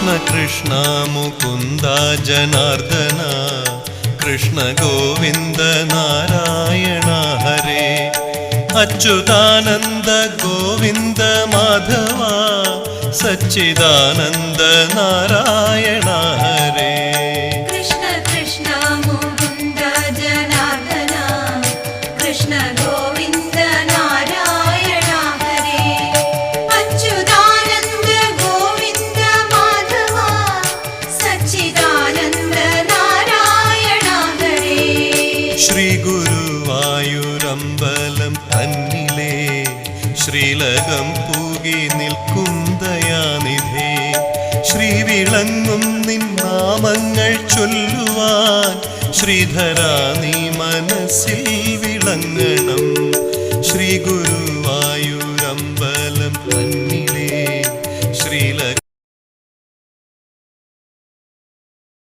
കൃഷ്ണ കൃഷ്ണ മുകുന്ദ ജനാർദ്ദന കൃഷ്ണ ഗോവിന്ദ നാരായണ ഹരേ അച്യുതാനന്ദ ഗോവിന്ദ മാധവ സച്ചിദാനന്ദ നാരായണ ഹരേ കൃഷ്ണ കൃഷ്ണ മുകുന്ദ ജനാർദ്ദന കൃഷ്ണ ഗോവിന്ദ നാരായണ ഹരേ അച്യുതാനന്ദ ഗോവിന്ദ മാധവ സച്ചിദാനന്ദ നാരായണ ഹരേ ശ്രീ ഗുരുവായൂരമ്പലം തന്നിലേ ശ്രീലകം പൂകി നിൽക്കും ദയാനിധേ ശ്രീവിളങ്ങും നിൻ നാമങ്ങൾ ചൊല്ലുവാൻ ശ്രീധരാ നീ മനസ്സിൽ വിളങ്ങണം ശ്രീ ഗുരു